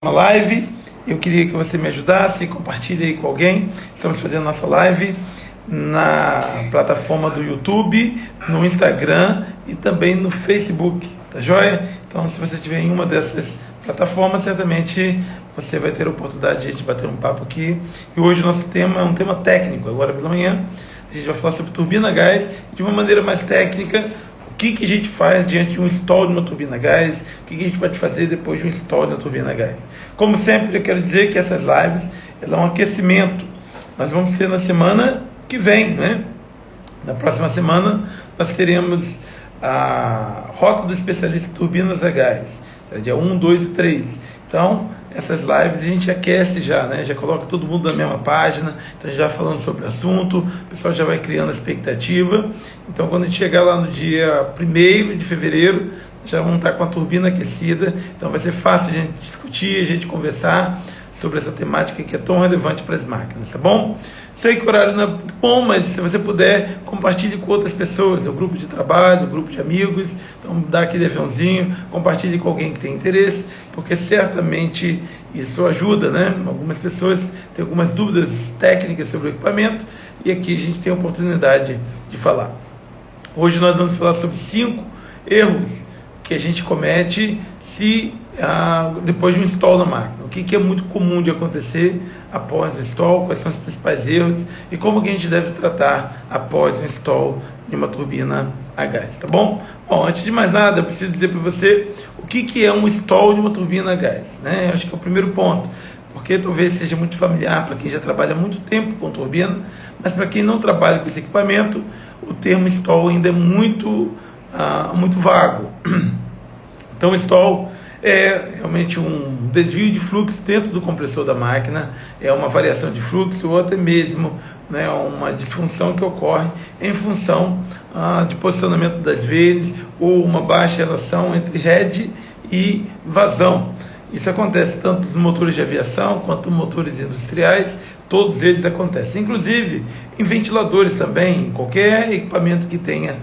Uma live, eu queria que você me ajudasse, compartilhe aí com alguém. Estamos fazendo nossa live na plataforma do YouTube, no Instagram e também no Facebook, tá joia? Então, se você estiver em uma dessas plataformas, certamente você vai ter a oportunidade de a gente bater um papo aqui. E hoje o nosso tema é um tema técnico. Agora pela manhã a gente vai falar sobre turbina a gás de uma maneira mais técnica. O que a gente faz diante de um install de uma turbina a gás? O que a gente pode fazer depois de um install de uma turbina a gás? Como sempre, eu quero dizer que essas lives é um aquecimento. Nós vamos ter na semana que vem, né? Na próxima semana, nós teremos a Rota do Especialista em Turbinas a Gás, dia 1, 2 e 3. Então, essas lives a gente aquece já, né? Já coloca todo mundo na mesma página, então já falando sobre o assunto, o pessoal já vai criando a expectativa. Então, quando a gente chegar lá no dia 1º de fevereiro, já vamos estar com a turbina aquecida, então vai ser fácil a gente discutir, a gente conversar sobre essa temática que é tão relevante para as máquinas, tá bom? Sei que o horário não é muito bom, mas se você puder, compartilhe com outras pessoas, o grupo de trabalho, o grupo de amigos, então dá aquele aviãozinho, compartilhe com alguém que tem interesse, porque certamente isso ajuda, né? Algumas pessoas têm algumas dúvidas técnicas sobre o equipamento e aqui a gente tem a oportunidade de falar. Hoje nós vamos falar sobre 5 erros que a gente comete depois de um install na máquina. O que é muito comum de acontecer após o install, quais são os principais erros e como que a gente deve tratar após o install de uma turbina a gás, tá bom? Bom, antes de mais nada, eu preciso dizer para você o que é um install de uma turbina a gás, né? Acho que é o primeiro ponto, porque talvez seja muito familiar para quem já trabalha há muito tempo com turbina, mas para quem não trabalha com esse equipamento, o termo install ainda é muito vago. Então, install é realmente um desvio de fluxo dentro do compressor da máquina, é uma variação de fluxo ou até mesmo, né, uma disfunção que ocorre em função de posicionamento das vezes ou uma baixa relação entre head e vazão. Isso acontece tanto nos motores de aviação quanto nos motores industriais, todos eles acontecem, inclusive em ventiladores também, em qualquer equipamento que tenha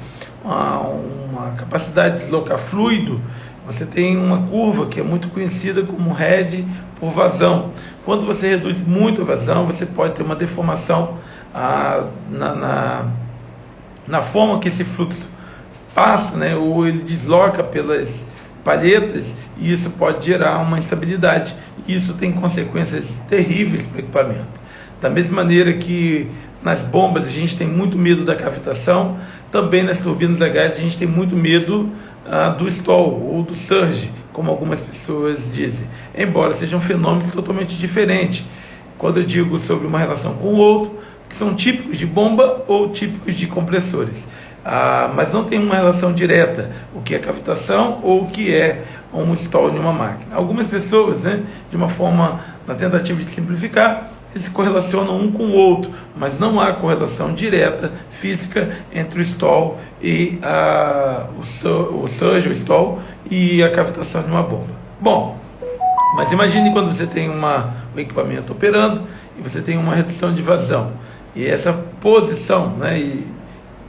uma capacidade de deslocar fluido. Você tem uma curva que é muito conhecida como head por vazão. Quando você reduz muito a vazão, você pode ter uma deformação na forma que esse fluxo passa, né? Ou ele desloca pelas palhetas, e isso pode gerar uma instabilidade. E isso tem consequências terríveis para o equipamento. Da mesma maneira que nas bombas a gente tem muito medo da cavitação, também nas turbinas a gás a gente tem muito medo do stall ou do surge, como algumas pessoas dizem, embora sejam fenômenos totalmente diferentes. Quando eu digo sobre uma relação com o outro, que são típicos de bomba ou típicos de compressores, mas não tem uma relação direta, o que é cavitação ou o que é um stall de uma máquina. Algumas pessoas, né, de uma forma, na tentativa de simplificar, eles se correlacionam um com o outro, mas não há correlação direta física entre o stall e o surge, o stall e a cavitação de uma bomba. Bom, mas imagine quando você tem um equipamento operando e você tem uma redução de vazão. E essa posição, né,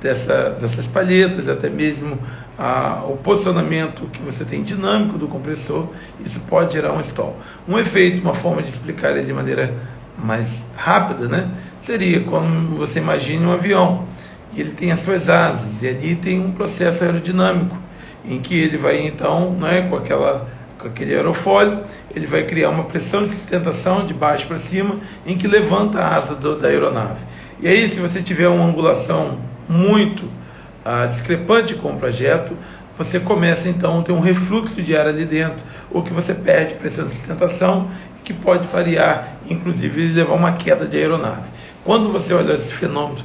dessas palhetas, até mesmo o posicionamento que você tem dinâmico do compressor, isso pode gerar um stall. Um efeito, uma forma de explicar ele de maneira mais rápida, né, seria quando você imagine um avião e ele tem as suas asas e ali tem um processo aerodinâmico em que ele vai então, né, com aquele aerofólio, ele vai criar uma pressão de sustentação de baixo para cima em que levanta a asa da aeronave. E aí, se você tiver uma angulação muito discrepante com o projeto, você começa então a ter um refluxo de ar ali dentro, ou que você perde pressão de sustentação, que pode variar, inclusive levar a uma queda de aeronave. Quando você olha esse fenômeno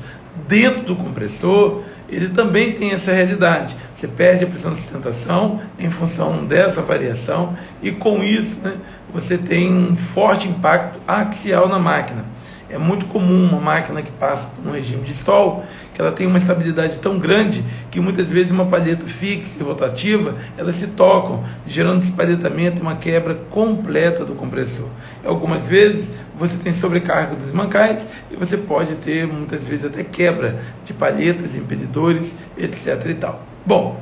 dentro do compressor, ele também tem essa realidade. Você perde a pressão de sustentação em função dessa variação e com isso, né, você tem um forte impacto axial na máquina. É muito comum uma máquina que passa por um regime de stall, que ela tem uma estabilidade tão grande que muitas vezes uma palheta fixa e rotativa, elas se tocam, gerando despalhetamento e uma quebra completa do compressor. Algumas vezes você tem sobrecarga dos mancais e você pode ter muitas vezes até quebra de palhetas, impelidores, etc. e tal. Bom,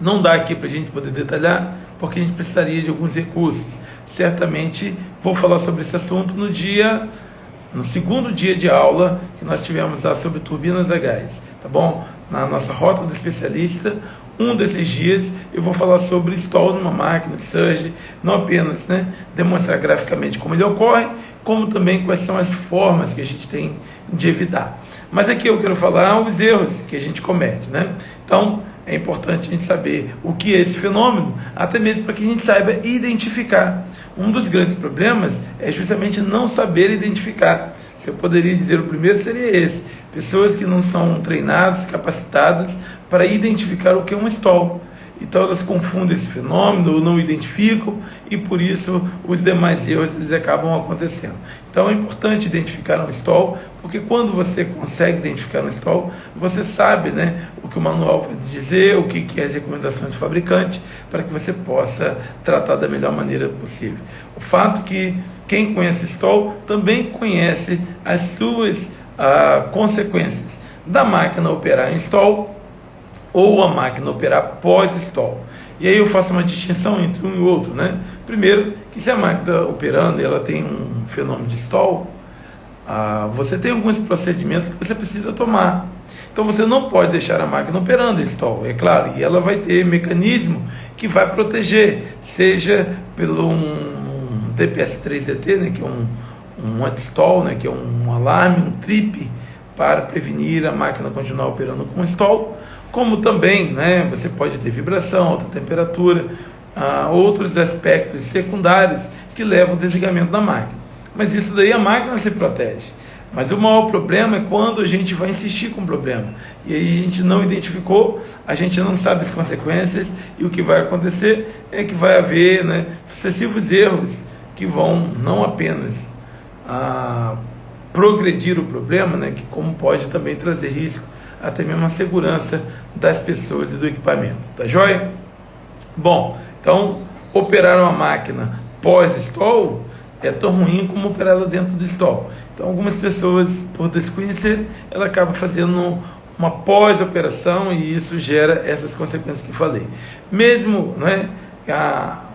não dá aqui para a gente poder detalhar, porque a gente precisaria de alguns recursos. certamente vou falar sobre esse assunto no segundo dia de aula que nós tivemos lá sobre turbinas a gás, tá bom? Na nossa rota do especialista, um desses dias eu vou falar sobre stall numa máquina de surge, não apenas, né, demonstrar graficamente como ele ocorre, como também quais são as formas que a gente tem de evitar. Mas aqui eu quero falar os erros que a gente comete, né? Então, é importante a gente saber o que é esse fenômeno, até mesmo para que a gente saiba identificar. Um dos grandes problemas é justamente não saber identificar. Se eu poderia dizer o primeiro, seria esse. Pessoas que não são treinadas, capacitadas para identificar o que é um stall. Então elas confundem esse fenômeno, ou não identificam, e por isso os demais erros eles acabam acontecendo. Então é importante identificar um stall, porque quando você consegue identificar um stall, você sabe, né, o que o manual vai dizer, o que é as recomendações do fabricante, para que você possa tratar da melhor maneira possível. O fato que quem conhece stall também conhece as suas consequências da máquina operar em stall, ou a máquina operar pós-stall. E aí eu faço uma distinção entre um e outro, né? Primeiro, que se a máquina operando ela tem um fenômeno de stall, você tem alguns procedimentos que você precisa tomar. Então você não pode deixar a máquina operando em stall, é claro, e ela vai ter mecanismo que vai proteger, seja pelo um DPS-3DT, né, que é um anti-stall, né, que é um alarme, um trip, para prevenir a máquina continuar operando com stall, como também, né, você pode ter vibração, alta temperatura, outros aspectos secundários que levam ao desligamento da máquina. Mas isso daí a máquina se protege. Mas o maior problema é quando a gente vai insistir com o problema. E aí a gente não identificou, a gente não sabe as consequências, e o que vai acontecer é que vai haver, né, sucessivos erros que vão não apenas progredir o problema, né, que como pode também trazer risco, até mesmo a segurança das pessoas e do equipamento. Tá joia? Bom, então, operar uma máquina pós-stall é tão ruim como operar ela dentro do stall. Então, algumas pessoas, por desconhecer, ela acaba fazendo uma pós-operação e isso gera essas consequências que falei. Mesmo, né,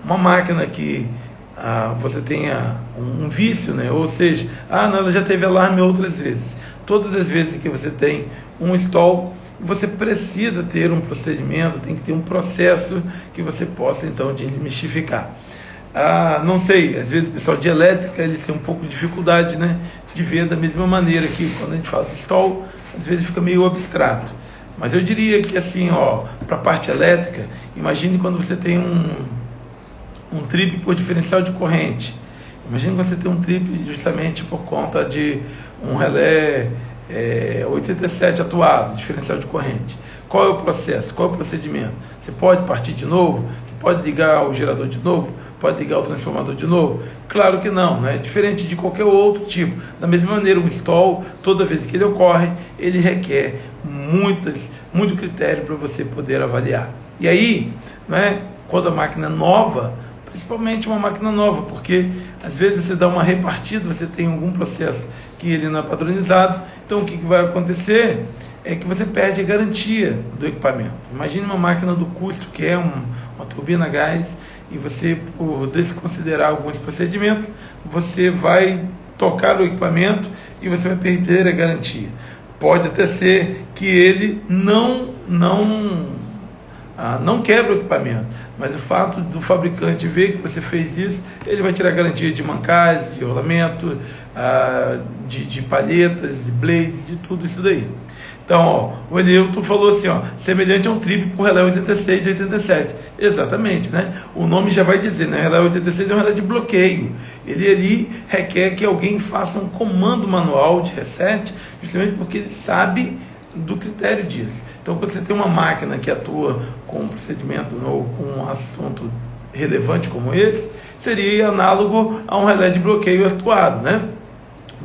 uma máquina que você tenha um vício, né, ou seja, não, ela já teve alarme outras vezes. Todas as vezes que você tem um stall, você precisa ter um procedimento, tem que ter um processo que você possa então desmistificar. Não sei, às vezes o pessoal de elétrica ele tem um pouco de dificuldade, né, de ver da mesma maneira que quando a gente fala de stall, às vezes fica meio abstrato. Mas eu diria que assim, para a parte elétrica, imagine quando você tem um trip por diferencial de corrente. Imagine quando você tem um trip justamente por conta de um relé 87 atuado, diferencial de corrente. Qual é o processo? Qual é o procedimento? Você pode partir de novo? Você pode ligar o gerador de novo? Pode ligar o transformador de novo? Claro que não, né? Diferente de qualquer outro tipo. Da mesma maneira, o stall, toda vez que ele ocorre, ele requer muito critério para você poder avaliar. E aí, né, quando a máquina é nova, principalmente uma máquina nova, porque às vezes você dá uma repartida, você tem algum processo que ele não é padronizado, então o que vai acontecer é que você perde a garantia do equipamento. Imagine uma máquina do custo, que é uma turbina a gás, e você, por desconsiderar alguns procedimentos, você vai tocar o equipamento e você vai perder a garantia. Pode até ser que ele não quebra o equipamento, mas o fato do fabricante ver que você fez isso, ele vai tirar garantia de mancais, de rolamento, de palhetas, de blades, de tudo isso daí. Então, o Enilton falou assim, semelhante a um trip por relé 86 e 87. Exatamente, né? O nome já vai dizer, né? Relé 86 é um relé de bloqueio. Ele ali requer que alguém faça um comando manual de reset, justamente porque ele sabe do critério disso. Então, quando você tem uma máquina que atua com um procedimento ou com um assunto relevante como esse, seria análogo a um relé de bloqueio atuado, né?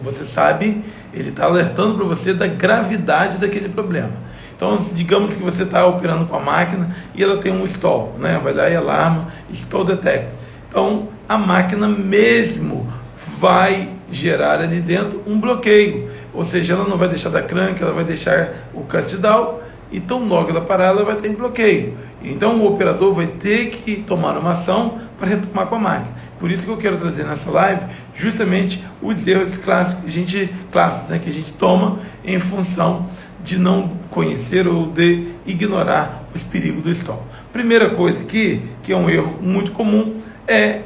Você sabe, ele está alertando para você da gravidade daquele problema. Então, digamos que você está operando com a máquina e ela tem um stall, né? Vai lá e alarma, stall detect. Então, a máquina mesmo vai gerar ali dentro um bloqueio. Ou seja, ela não vai deixar dar crank, ela vai deixar o cut down, e tão logo ela parar, ela vai ter bloqueio. Então o operador vai ter que tomar uma ação para retomar com a máquina. Por isso que eu quero trazer nessa live justamente os erros clássicos que a gente toma em função de não conhecer ou de ignorar os perigos do stall. Primeira coisa aqui, que é um erro muito comum, é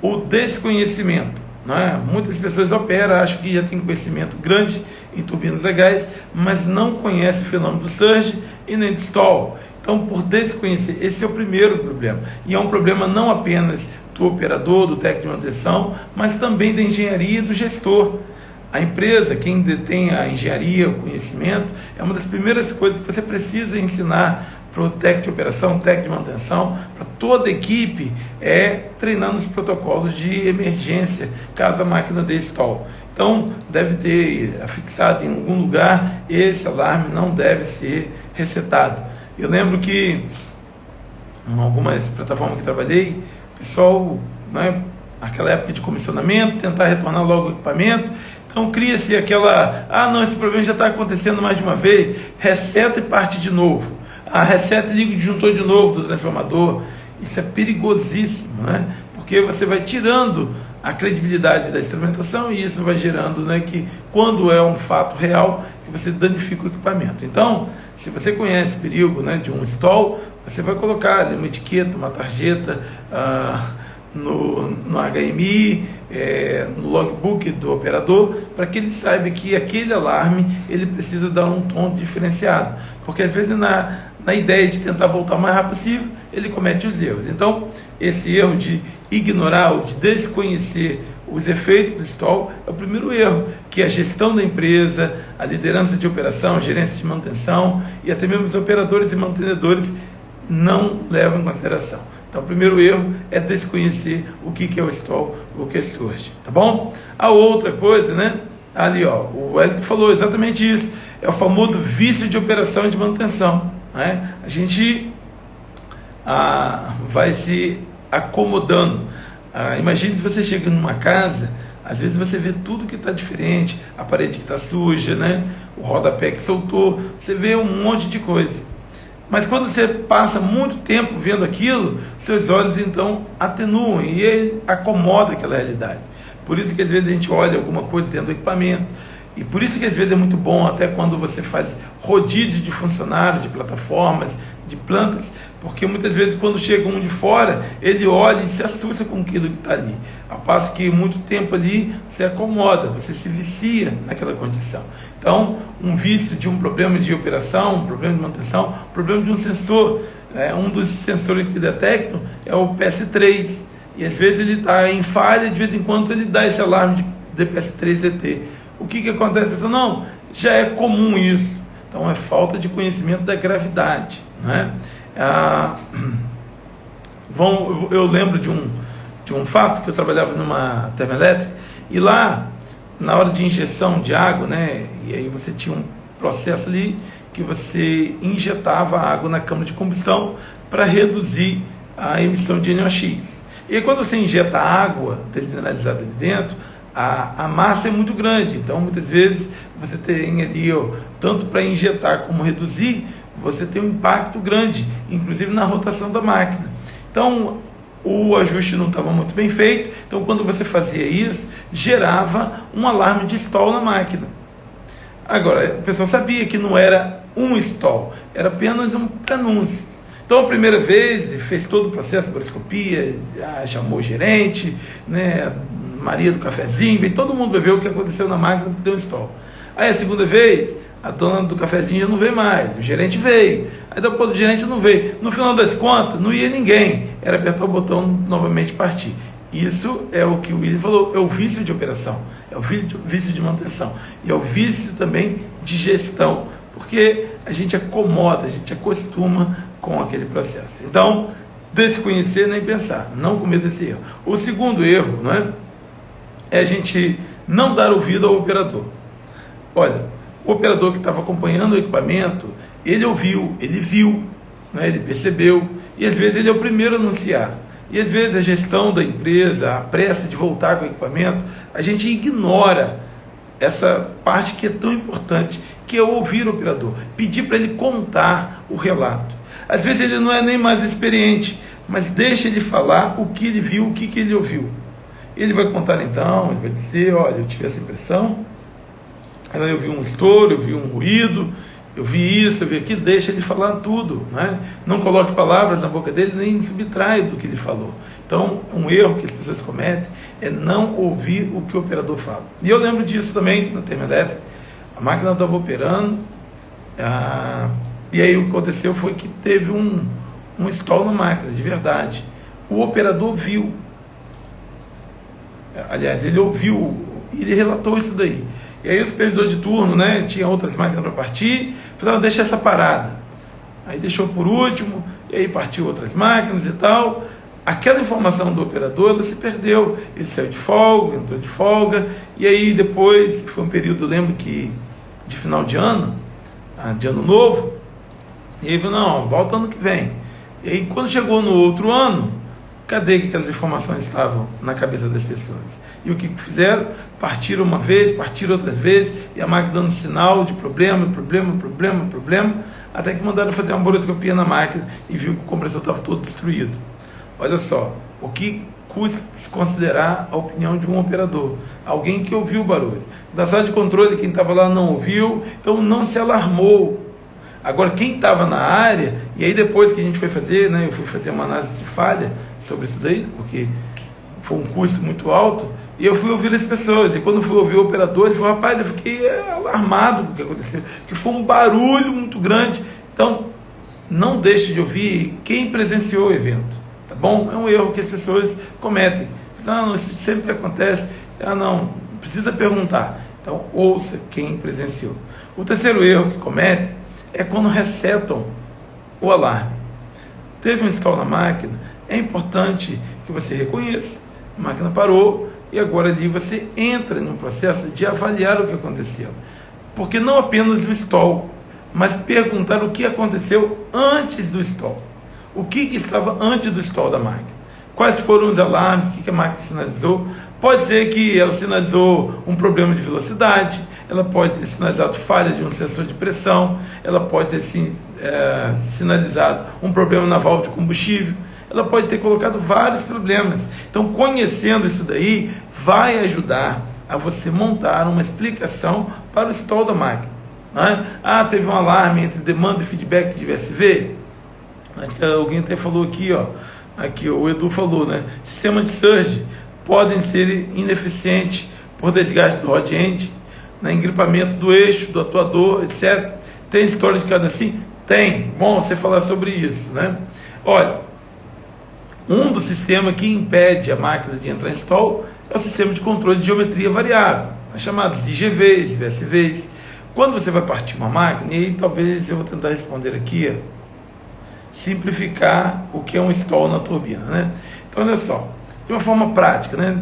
o desconhecimento. Né? Muitas pessoas operam, acham que já tem conhecimento grande em turbinas a gás, mas não conhecem o fenômeno do surge e nem do stall. Então, por desconhecer, esse é o primeiro problema. E é um problema não apenas do operador, do técnico de manutenção, mas também da engenharia e do gestor. A empresa, quem detém a engenharia, o conhecimento, é uma das primeiras coisas que você precisa ensinar para o técnico de operação, técnico de manutenção, para toda a equipe, é treinar nos protocolos de emergência, caso a máquina dê stall. Então, deve ter afixado em algum lugar, esse alarme não deve ser resetado. Eu lembro que, em algumas plataformas que trabalhei, o pessoal, né, naquela época de comissionamento, tentar retornar logo o equipamento. Então cria-se aquela, não, esse problema já está acontecendo mais de uma vez, reseta e parte de novo. Reseta e liga o disjuntor de novo do transformador. Isso é perigosíssimo, né? Porque você vai tirando a credibilidade da instrumentação e isso vai gerando, né, que quando é um fato real, que você danifica o equipamento. Então, se você conhece o perigo, né, de um stall, você vai colocar ali uma etiqueta, uma tarjeta no HMI, no logbook do operador, para que ele saiba que aquele alarme ele precisa dar um tom diferenciado, porque às vezes na ideia de tentar voltar o mais rápido possível, ele comete os erros. Então, esse erro de ignorar ou de desconhecer os efeitos do stall é o primeiro erro, que a gestão da empresa, a liderança de operação, a gerência de manutenção e até mesmo os operadores e mantenedores não levam em consideração. Então, o primeiro erro é desconhecer o que é o stall, o que é surge, tá bom? A outra coisa, né? Ali, o Wellington falou exatamente isso, é o famoso vício de operação e de manutenção, né? A gente vai se acomodando. Imagine se você chega numa casa, às vezes você vê tudo que está diferente, a parede que está suja, né? O rodapé que soltou, você vê um monte de coisa. Mas quando você passa muito tempo vendo aquilo, seus olhos então atenuam e ele acomoda aquela realidade. Por isso que às vezes a gente olha alguma coisa dentro do equipamento. E por isso que às vezes é muito bom, até quando você faz rodízio de funcionários, de plataformas, de plantas, porque muitas vezes quando chega um de fora, ele olha e se assusta com aquilo que está ali. Ao passo que muito tempo ali você acomoda, você se vicia naquela condição. Então, um vício de um problema de operação, um problema de manutenção, um problema de um sensor, um dos sensores que detectam é o PS3, e às vezes ele está em falha, de vez em quando ele dá esse alarme de PS3DT. O que acontece? Pessoal, não, já é comum isso. Então é falta de conhecimento da gravidade, né? Eu lembro de um fato que eu trabalhava numa termoelétrica e lá na hora de injeção de água, né? E aí você tinha um processo ali que você injetava água na câmara de combustão para reduzir a emissão de NOx. E aí, quando você injeta água desmineralizada ali dentro, a massa é muito grande, então muitas vezes você tem ali, tanto para injetar como reduzir, você tem um impacto grande, inclusive na rotação da máquina. Então o ajuste não estava muito bem feito, então quando você fazia isso, gerava um alarme de stall na máquina. Agora, o pessoal sabia que não era um stall, era apenas um prenúncio. Então, a primeira vez, fez todo o processo de boroscopia, chamou o gerente, né, Maria do cafezinho, veio todo mundo para ver o que aconteceu na máquina que deu um stall. Aí a segunda vez, a dona do cafezinho já não veio mais, o gerente veio, aí depois o gerente não veio. No final das contas, não ia ninguém, era apertar o botão novamente e partir. Isso é o que o William falou, é o vício de operação, é o vício de manutenção, e é o vício também de gestão, porque a gente acomoda, a gente acostuma com aquele processo. Então, desconhecer nem pensar, não cometer esse erro. O segundo erro, não é a gente não dar ouvido ao operador. Olha, o operador que estava acompanhando o equipamento, ele ouviu, ele viu, né, ele percebeu, e às vezes ele é o primeiro a anunciar. E às vezes a gestão da empresa, a pressa de voltar com o equipamento, a gente ignora essa parte que é tão importante, que é ouvir o operador, pedir para ele contar o relato. Às vezes ele não é nem mais experiente, mas deixa ele falar o que ele viu, o que ele ouviu. Ele vai contar então, ele vai dizer, olha, eu tive essa impressão, eu vi um estouro, eu vi um ruído, eu vi isso, eu vi aquilo, deixa ele falar tudo, né? Não coloque palavras na boca dele, nem subtrai do que ele falou. Então, um erro que as pessoas cometem é não ouvir o que o operador fala. E eu lembro disso também na termoelétrica. A máquina estava operando, e aí o que aconteceu foi que teve um stall na máquina, de verdade. O operador viu, aliás, ele ouviu, e ele relatou isso daí. E aí o supervisor de turno, né, tinha outras máquinas para partir, falou, deixa essa parada. Aí deixou por último, e aí partiu outras máquinas e tal. Aquela informação do operador, ela se perdeu. Ele saiu de folga, entrou de folga, e aí depois, foi um período, lembro que de final de ano novo, e aí falou, não, volta ano que vem. E aí quando chegou no outro ano, cadê que aquelas informações estavam na cabeça das pessoas? E o que fizeram? Partiram uma vez, partiram outras vezes, e a máquina dando sinal de problema, até que mandaram fazer uma boroscopia na máquina e viu que o compressor estava todo destruído. Olha só, o que custa se considerar a opinião de um operador? Alguém que ouviu o barulho. Da sala de controle, quem estava lá não ouviu, então não se alarmou. Agora, quem estava na área, e aí depois que a gente foi fazer, né, eu fui fazer uma análise de falha sobre isso daí, porque foi um custo muito alto, e eu fui ouvir as pessoas, e quando eu fui ouvir o operador, ele falou, rapaz, eu fiquei alarmado com o que aconteceu, que foi um barulho muito grande. Então, não deixe de ouvir quem presenciou o evento, tá bom? É um erro que as pessoas cometem. Não, isso sempre acontece, não precisa perguntar. Então, ouça quem presenciou. O terceiro erro que comete é quando resetam o alarme. Teve um stall na máquina, é importante que você reconheça, a máquina parou, e agora ali você entra no processo de avaliar o que aconteceu. Porque não apenas o stall, mas perguntar o que aconteceu antes do stall. O que estava antes do stall da máquina? Quais foram os alarmes, o que a máquina sinalizou? Pode ser que ela sinalizou um problema de velocidade, ela pode ter sinalizado falha de um sensor de pressão, ela pode ter sinalizado um problema na válvula de combustível, ela pode ter colocado vários problemas. Então, conhecendo isso daí, vai ajudar a você montar uma explicação para o stall da máquina. Né? Teve um alarme entre demanda e feedback de VSV. Acho que alguém até falou aqui, aqui o Edu falou, né? Sistema de surge podem ser ineficientes por desgaste do hot end, né? Engripamento do eixo, do atuador, etc. Tem história de caso assim? Tem. Bom você falar sobre isso, né? Olha, um dos sistemas que impede a máquina de entrar em stall é o sistema de controle de geometria variável, chamados de IGVs, VSVs. Quando você vai partir uma máquina, e aí talvez eu vou tentar responder aqui, simplificar o que é um stall na turbina, né? Então, olha só, de uma forma prática, né?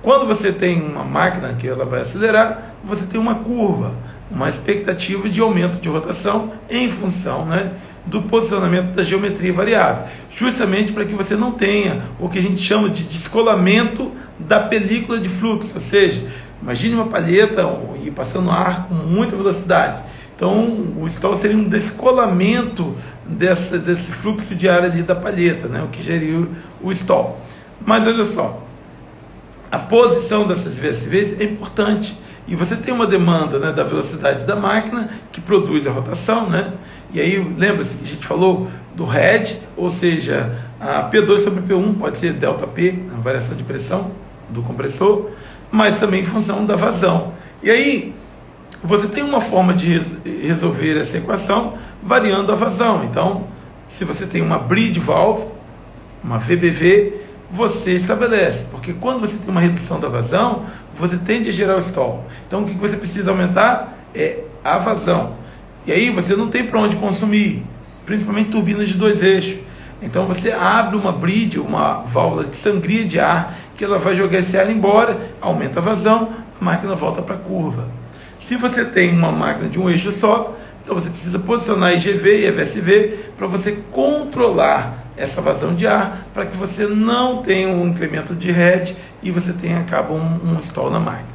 Quando você tem uma máquina que ela vai acelerar, você tem uma curva, uma expectativa de aumento de rotação em função, né, do posicionamento da geometria variável, justamente para que você não tenha o que a gente chama de descolamento da película de fluxo, ou seja, imagine uma palheta e passando ar com muita velocidade. Então, o stall seria um descolamento desse fluxo de ar ali da palheta, né, o que geraria o stall. Mas olha só, a posição dessas VSVs é importante. E você tem uma demanda, né, da velocidade da máquina que produz a rotação, né? E aí lembra-se que a gente falou do head, ou seja, a P2 sobre P1 pode ser ΔP, a variação de pressão do compressor, mas também em função da vazão. E aí você tem uma forma de resolver essa equação variando a vazão. Então, se você tem uma bridge valve, uma VBV, você estabelece, porque quando você tem uma redução da vazão, você tende a gerar o stall. Então, o que você precisa aumentar é a vazão. E aí você não tem para onde consumir, principalmente turbinas de 2 eixos. Então, você abre uma bridge, uma válvula de sangria de ar, que ela vai jogar esse ar embora, aumenta a vazão, a máquina volta para a curva. Se você tem uma máquina de um eixo só, então você precisa posicionar a IGV e a VSV para você controlar essa vazão de ar, para que você não tenha um incremento de head e você acaba um stall na máquina.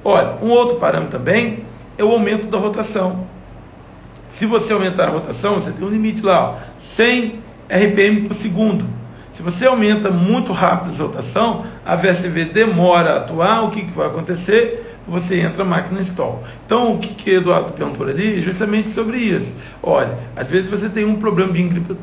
Olha, um outro parâmetro também é o aumento da rotação. Se você aumentar a rotação, você tem um limite lá, 100 RPM por segundo. Se você aumenta muito rápido a rotação, a VSV demora a atuar, o que vai acontecer? Você entra a máquina em stall. Então, o que o Eduardo perguntou ali é justamente sobre isso. Olha, às vezes você tem um problema de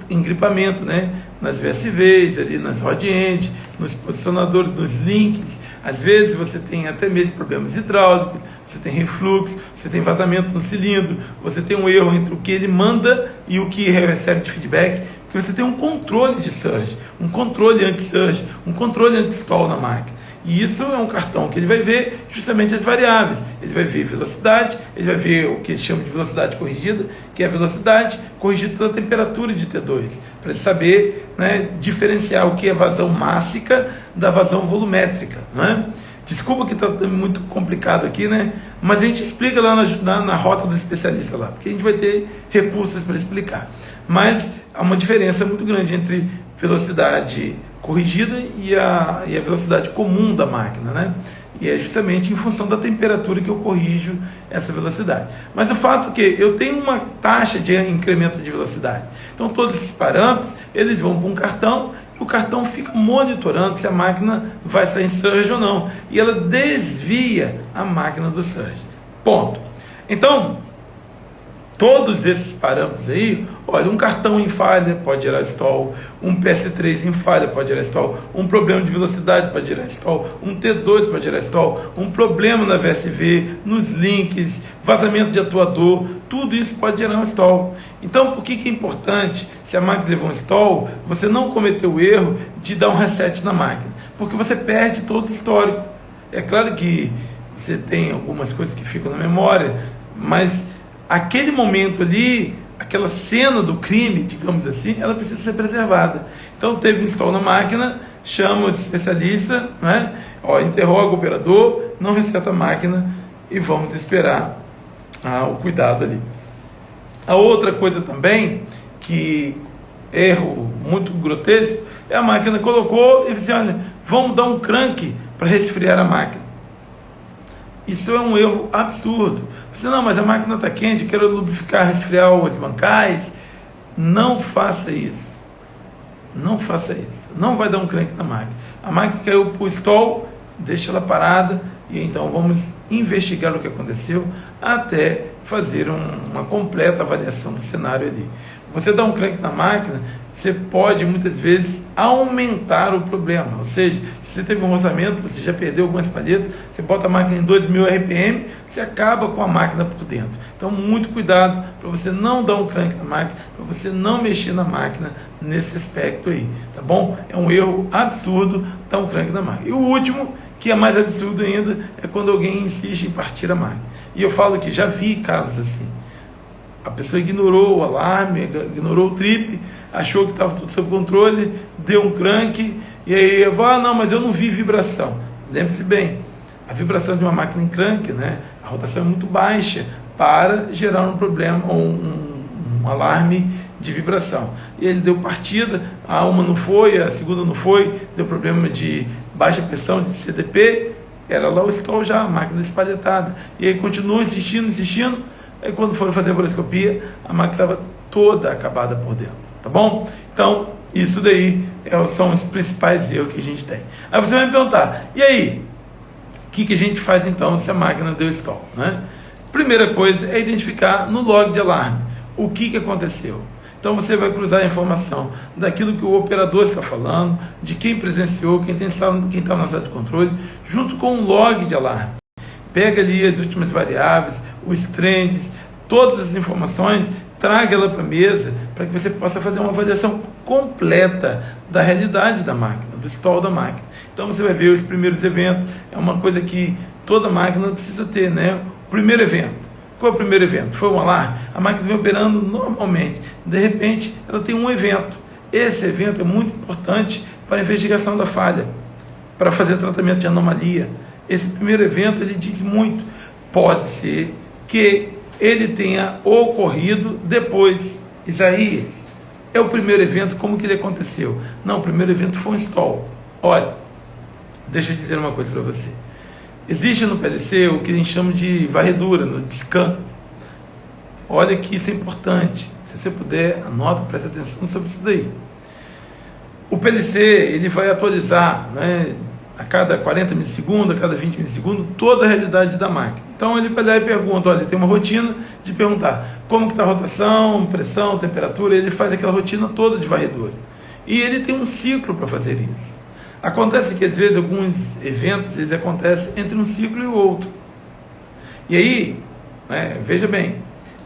engripamento, né? Nas VSVs, ali nas rod end, nos posicionadores, nos links. Às vezes você tem até mesmo problemas hidráulicos, você tem refluxo, você tem vazamento no cilindro, você tem um erro entre o que ele manda e o que recebe de feedback, porque você tem um controle de surge, um controle anti-surge, um controle anti-stall na máquina. E isso é um cartão que ele vai ver justamente as variáveis. Ele vai ver velocidade, ele vai ver o que ele chama de velocidade corrigida, que é a velocidade corrigida pela temperatura de T2, para ele saber, né, diferenciar o que é vazão mássica da vazão volumétrica. Né? Desculpa que está muito complicado aqui, né? Mas a gente explica lá na rota do especialista lá, porque a gente vai ter recursos para explicar. Mas há uma diferença muito grande entre velocidade corrigida e a velocidade comum da máquina, né? E é justamente em função da temperatura que eu corrijo essa velocidade. Mas o fato é que eu tenho uma taxa de incremento de velocidade. Então todos esses parâmetros, eles vão para um cartão, e o cartão fica monitorando se a máquina vai sair em surge ou não. E ela desvia a máquina do surge. Ponto. Então, todos esses parâmetros aí, olha, um cartão em falha pode gerar stall, um PS3 em falha pode gerar stall, um problema de velocidade pode gerar stall, um T2 pode gerar stall, um problema na VSV, nos links, vazamento de atuador, tudo isso pode gerar um stall. Então, por que é importante, se a máquina levou um stall, você não cometer o erro de dar um reset na máquina? Porque você perde todo o histórico. É claro que você tem algumas coisas que ficam na memória, mas aquele momento ali, aquela cena do crime, digamos assim, ela precisa ser preservada. Então teve um stall na máquina, chama o especialista, né? Interroga o operador, não reseta a máquina e vamos esperar o cuidado ali. A outra coisa também, que erro muito grotesco, é a máquina colocou e disse, olha, vamos dar um crank para resfriar a máquina. Isso é um erro absurdo. Você, não, mas a máquina está quente, quero lubrificar, resfriar os bancais. Não faça isso. Não faça isso. Não vai dar um crank na máquina. A máquina caiu para o stall, deixa ela parada, e então vamos investigar o que aconteceu até fazer uma completa avaliação do cenário ali. Você dá um crank na máquina, você pode muitas vezes aumentar o problema. Ou seja, se você teve um roçamento, você já perdeu algumas palhetas, você bota a máquina em 2000 RPM, você acaba com a máquina por dentro. Então, muito cuidado para você não dar um crank na máquina, para você não mexer na máquina nesse aspecto aí, tá bom? É um erro absurdo dar um crank na máquina. E o último, que é mais absurdo ainda, é quando alguém insiste em partir a máquina. E eu falo que já vi casos assim. A pessoa ignorou o alarme, ignorou o trip, achou que estava tudo sob controle, deu um crank, e aí eu falo, não, mas eu não vi vibração. Lembre-se bem, a vibração de uma máquina em crank, né, a rotação é muito baixa para gerar um problema, um alarme de vibração. E ele deu partida, a uma não foi, a segunda não foi, deu problema de baixa pressão de CDP, era lá o stall já, a máquina espalhetada. E aí continuou insistindo, aí quando foram fazer a boroscopia, a máquina estava toda acabada por dentro, tá bom? Então, isso daí são os principais erros que a gente tem. Aí você vai me perguntar, e aí? O que a gente faz então se a máquina deu stall, né? Primeira coisa é identificar no log de alarme o que aconteceu. Então você vai cruzar a informação daquilo que o operador está falando, de quem presenciou, quem está na sala de controle, junto com o log de alarme. Pega ali as últimas variáveis, os trends, todas as informações, traga ela para a mesa para que você possa fazer uma avaliação completa da realidade da máquina, do stall da máquina. Então você vai ver os primeiros eventos, é uma coisa que toda máquina precisa ter, né? O primeiro evento. Qual é o primeiro evento? Foi um alarme? A máquina vem operando normalmente. De repente, ela tem um evento. Esse evento é muito importante para a investigação da falha, para fazer tratamento de anomalia. Esse primeiro evento, ele diz muito. Pode ser que ele tenha ocorrido depois. Isaías, é o primeiro evento, como que ele aconteceu? Não, o primeiro evento foi um stall. Olha, deixa eu dizer uma coisa para você. Existe no PLC o que a gente chama de varredura, no scan. Olha que isso é importante. Se você puder, anota, preste atenção sobre isso daí. O PLC ele vai atualizar, né, a cada 40 milissegundos, a cada 20 milissegundos, toda a realidade da máquina. Então ele vai lá e pergunta, olha, tem uma rotina de perguntar como que está a rotação, pressão, temperatura, ele faz aquela rotina toda de varredura. E ele tem um ciclo para fazer isso. Acontece que às vezes alguns eventos eles acontecem entre um ciclo e o outro. E aí, veja bem,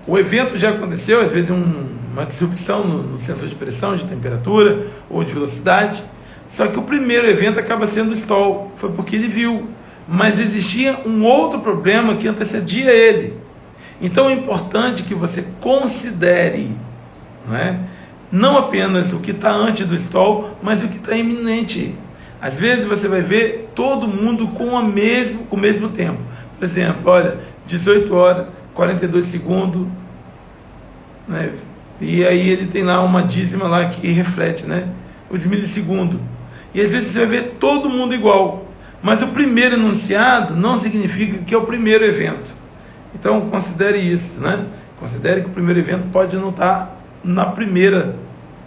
o evento já aconteceu, às vezes uma disrupção no sensor de pressão, de temperatura ou de velocidade, só que o primeiro evento acaba sendo stall, foi porque ele viu, mas existia um outro problema que antecedia ele. Então é importante que você considere, não apenas o que está antes do stall, mas o que está iminente. Às vezes você vai ver todo mundo com o mesmo tempo. Por exemplo, olha, 18 horas, 42 segundos, e aí ele tem lá uma dízima lá que reflete, os milissegundos. E às vezes você vai ver todo mundo igual. Mas o primeiro enunciado não significa que é o primeiro evento. Então considere isso, Considere que o primeiro evento pode não estar na primeira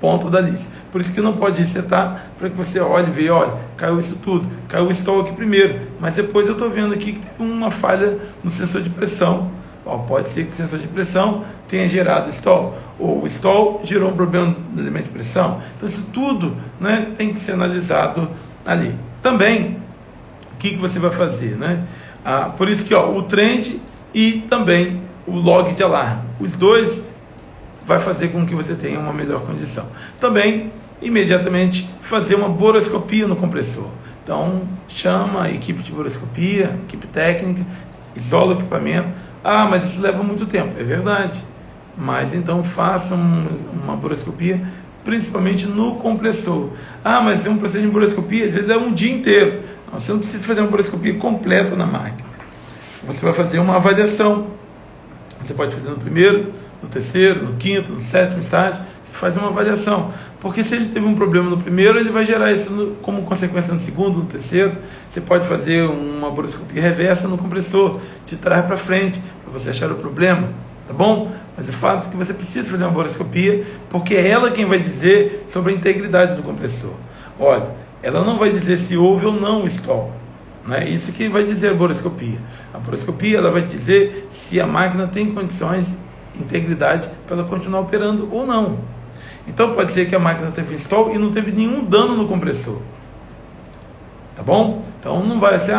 ponta da lista. Por isso que não pode resetar, para que você olhe e veja, olha, caiu isso tudo, caiu o stall aqui primeiro, mas depois eu estou vendo aqui que teve uma falha no sensor de pressão. Pode ser que o sensor de pressão tenha gerado stall, ou o stall gerou um problema no elemento de pressão. Então isso tudo tem que ser analisado ali. Também, o que você vai fazer? Por isso que o trend e também o log de alarme, os dois vai fazer com que você tenha uma melhor condição. Também, imediatamente, fazer uma boroscopia no compressor. Então, chama a equipe de boroscopia, equipe técnica, isola o equipamento. Mas isso leva muito tempo, é verdade. Mas então faça uma boroscopia, principalmente no compressor. Mas um processo de boroscopia, às vezes é um dia inteiro. Não, você não precisa fazer uma boroscopia completa na máquina. Você vai fazer uma avaliação. Você pode fazer no primeiro, no terceiro, no quinto, no sétimo estágio. Você faz uma avaliação. Porque se ele teve um problema no primeiro, ele vai gerar isso como consequência no segundo, no terceiro. Você pode fazer uma boroscopia reversa no compressor, de trás para frente, para você achar o problema, tá bom? Mas o fato é que você precisa fazer uma boroscopia, porque é ela quem vai dizer sobre a integridade do compressor. Olha, ela não vai dizer se houve ou não o stall. Não é isso que vai dizer a boroscopia. A boroscopia ela vai dizer se a máquina tem condições, integridade, para ela continuar operando ou não. Então pode ser que a máquina teve stall e não teve nenhum dano no compressor. Tá bom? Então não vai ser,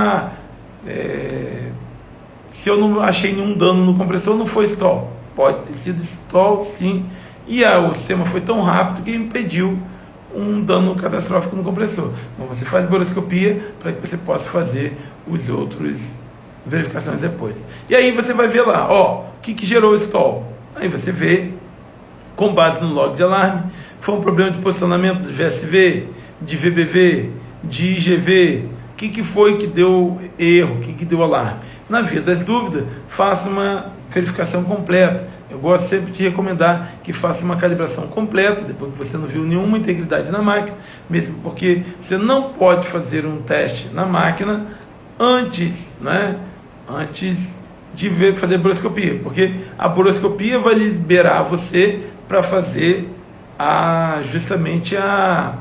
se eu não achei nenhum dano no compressor, não foi stall. Pode ter sido stall, sim. E o sistema foi tão rápido que impediu um dano catastrófico no compressor. Então você faz boroscopia para que você possa fazer os outros verificações depois. E aí você vai ver lá, o que gerou o stall. Aí você vê, com base no log de alarme, foi um problema de posicionamento de VSV, de VBV, de IGV, o que foi que deu erro, o que deu alarme. Na via das dúvidas, faça uma verificação completa. Eu gosto sempre de recomendar que faça uma calibração completa, depois que você não viu nenhuma integridade na máquina, mesmo porque você não pode fazer um teste na máquina antes de fazer boroscopia, porque a boroscopia vai liberar você para fazer justamente a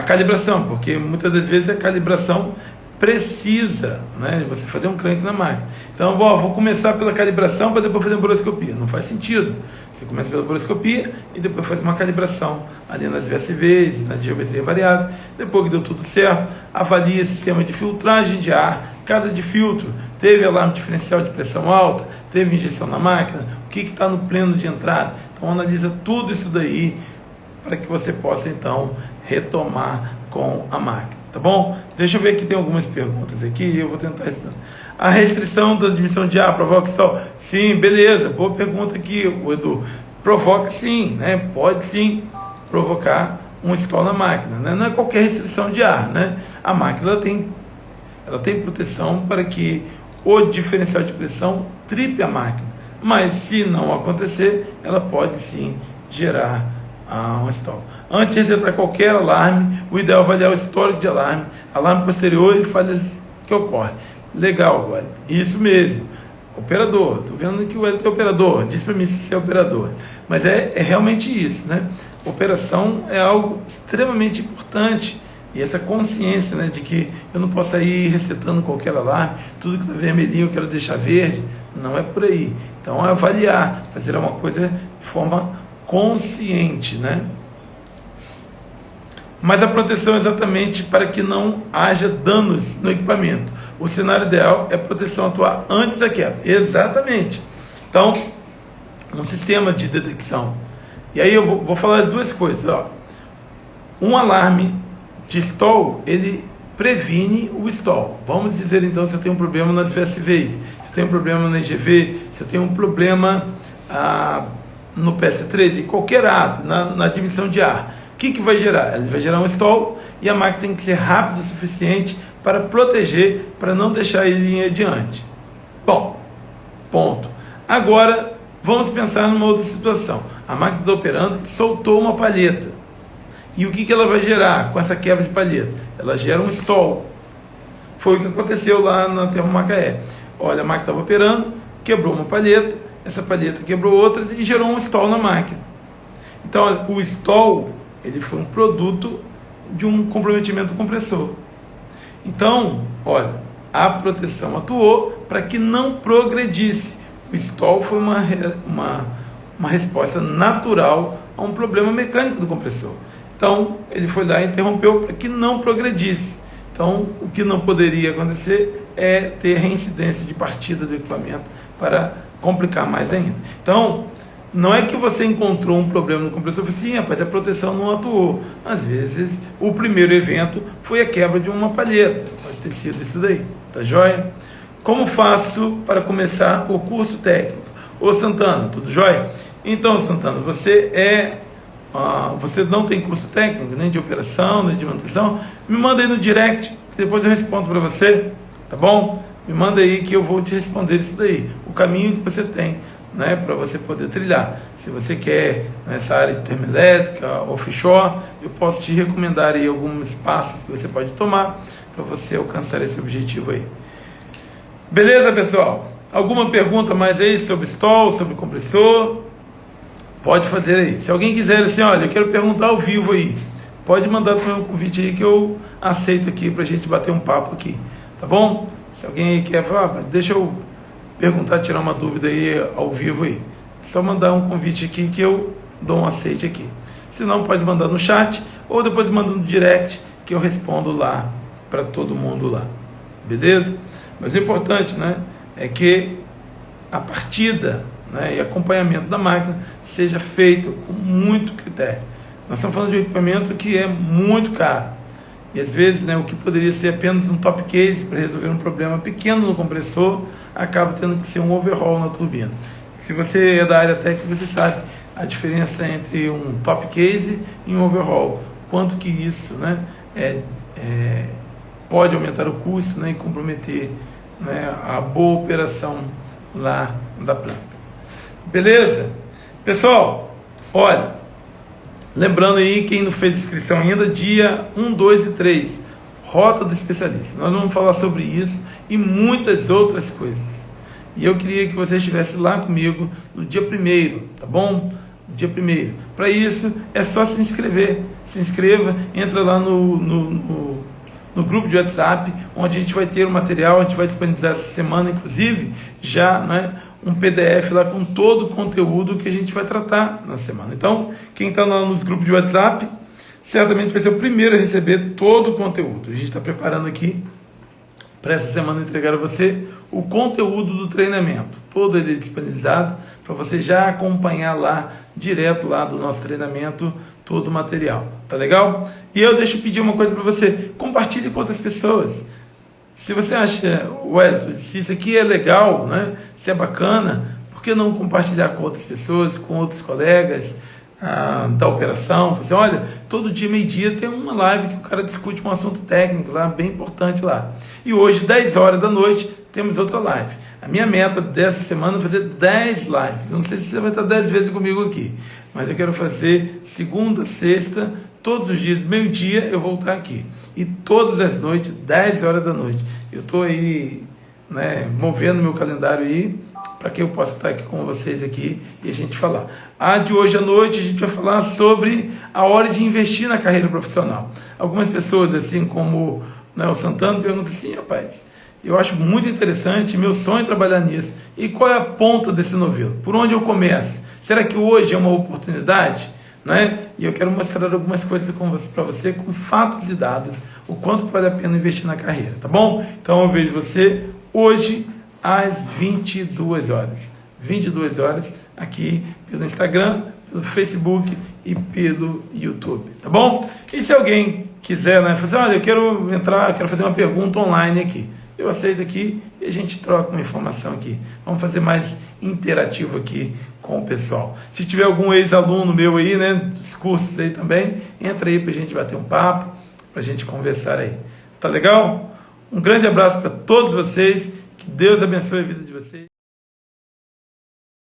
calibração, porque muitas das vezes a calibração precisa você fazer um crank na máquina. Então, vou começar pela calibração para depois fazer a boroscopia. Não faz sentido. Você começa pela boroscopia e depois faz uma calibração ali nas VSVs, na geometria variável. Depois que deu tudo certo, avalia o sistema de filtragem de ar, casa de filtro, teve alarme diferencial de pressão alta, teve injeção na máquina, o que está no pleno de entrada. Então analisa tudo isso daí para que você possa então retomar com a máquina, tá bom? Deixa eu ver aqui, tem algumas perguntas aqui e eu vou tentar responder. A restrição da admissão de ar provoca stall? Sim, beleza, boa pergunta aqui, o Edu. Provoca sim, pode sim provocar um stall na máquina, não é qualquer restrição de ar, A máquina ela tem proteção para que o diferencial de pressão tripe a máquina, mas se não acontecer, ela pode sim gerar um stall. Antes de resetar qualquer alarme, o ideal é avaliar o histórico de alarme posterior e falhas que ocorrem. Legal, Wellington. Isso mesmo. Operador. Estou vendo que o Wellington é operador. Diz para mim se é operador. Mas é realmente isso, operação é algo extremamente importante. E essa consciência, né, de que eu não posso sair resetando qualquer alarme, tudo que está vermelhinho eu quero deixar verde, não é por aí. Então é avaliar, fazer uma coisa de forma consciente, né? Mas a proteção é exatamente para que não haja danos no equipamento. O cenário ideal é a proteção atuar antes da quebra. Exatamente. Então, um sistema de detecção. E aí eu vou falar as duas coisas. Ó. Um alarme de stall, ele previne o stall. Vamos dizer então, se eu tenho um problema nas VSVs, se eu tenho um problema na EGV, se eu tenho um problema no PS3, em qualquer ar, na admissão de ar, o que vai gerar? Ele vai gerar um stall e a máquina tem que ser rápida o suficiente para proteger, para não deixar ele ir adiante. Bom, ponto. Agora, vamos pensar numa outra situação. A máquina está operando, soltou uma palheta. E o que ela vai gerar com essa quebra de palheta? Ela gera um stall. Foi o que aconteceu lá na Termomacaé. Olha, a máquina estava operando, quebrou uma palheta, essa palheta quebrou outra e gerou um stall na máquina. Então, o stall, ele foi um produto de um comprometimento do compressor. Então, olha, a proteção atuou para que não progredisse. O stall foi uma resposta natural a um problema mecânico do compressor. Então, ele foi lá e interrompeu para que não progredisse. Então, o que não poderia acontecer é ter reincidência de partida do equipamento para complicar mais ainda. Então, não é que você encontrou um problema no compressor e falou assim, rapaz, a proteção não atuou. Às vezes, o primeiro evento foi a quebra de uma palheta. Pode ter sido isso daí, tá joia? Como faço para começar o curso técnico? Ô Santana, tudo jóia? Então, Santana, você não tem curso técnico, nem de operação, nem de manutenção, me manda aí no direct, que depois eu respondo para você, tá bom? Me manda aí que eu vou te responder isso daí, o caminho que você tem, né, para você poder trilhar. Se você quer nessa área de termoelétrica, offshore, eu posso te recomendar aí alguns passos que você pode tomar para você alcançar esse objetivo aí. Beleza, pessoal? Alguma pergunta mais aí sobre stall, sobre compressor? Pode fazer aí. Se alguém quiser assim, olha, eu quero perguntar ao vivo aí, pode mandar também um convite aí que eu aceito aqui para a gente bater um papo aqui, tá bom? Se alguém aí quer falar, deixa eu perguntar, tirar uma dúvida aí ao vivo aí, só mandar um convite aqui que eu dou um aceite aqui. Se não, pode mandar no chat ou depois manda no direct que eu respondo lá para todo mundo lá, beleza? Mas o importante, né, é que a partida, né, e acompanhamento da máquina seja feito com muito critério. Nós estamos falando de um equipamento que é muito caro. E às vezes, né, o que poderia ser apenas um top case para resolver um problema pequeno no compressor, acaba tendo que ser um overhaul na turbina. Se você é da área técnica, você sabe a diferença entre um top case e um overhaul. Quanto que isso, né, pode aumentar o custo, né, e comprometer, né, a boa operação lá da planta. Beleza? Pessoal, olha, lembrando aí, quem não fez inscrição ainda, dia 1, 2 e 3, Rota do Especialista. Nós vamos falar sobre isso e muitas outras coisas. E eu queria que você estivesse lá comigo no dia 1º, tá bom? No dia 1º. Para isso, é só se inscrever. Se inscreva, entra lá no grupo de WhatsApp, onde a gente vai ter o material, a gente vai disponibilizar essa semana, inclusive, já, né, um PDF lá com todo o conteúdo que a gente vai tratar na semana. Então, quem está lá nos grupos de WhatsApp, certamente vai ser o primeiro a receber todo o conteúdo. A gente está preparando aqui para essa semana entregar a você o conteúdo do treinamento, todo ele disponibilizado para você já acompanhar lá, direto lá do nosso treinamento, todo o material. Tá legal? E eu deixo pedir uma coisa para você, compartilhe com outras pessoas. Se você acha, Wesley, se isso aqui é legal, né, se é bacana, por que não compartilhar com outras pessoas, com outros colegas da operação? Assim, olha, todo dia, meio-dia, tem uma live que o cara discute um assunto técnico lá, bem importante lá. E hoje, 10 horas da noite, temos outra live. A minha meta dessa semana é fazer 10 lives. Eu não sei se você vai estar 10 vezes comigo aqui, mas eu quero fazer segunda, sexta, todos os dias, meio-dia, eu vou estar aqui. E todas as noites, 10 horas da noite. Eu estou aí, né, movendo meu calendário aí para que eu possa estar aqui com vocês aqui e a gente falar. A de hoje à noite a gente vai falar sobre a hora de investir na carreira profissional. Algumas pessoas, assim como o Santana, perguntam assim: rapaz, eu acho muito interessante, meu sonho é trabalhar nisso. E qual é a ponta desse novelo? Por onde eu começo? Será que hoje é uma oportunidade? E eu quero mostrar algumas coisas para você com fatos e dados, o quanto vale a pena investir na carreira, tá bom? Então eu vejo você hoje às 22 horas. 22 horas aqui pelo Instagram, pelo Facebook e pelo YouTube, tá bom? E se alguém quiser, falar assim: olha, eu quero entrar, eu quero fazer uma pergunta online aqui, eu aceito aqui e a gente troca uma informação aqui. Vamos fazer mais interativo aqui com o pessoal. Se tiver algum ex-aluno meu aí, dos cursos aí também, entra aí pra gente bater um papo, pra gente conversar aí. Tá legal? Um grande abraço para todos vocês, que Deus abençoe a vida de vocês.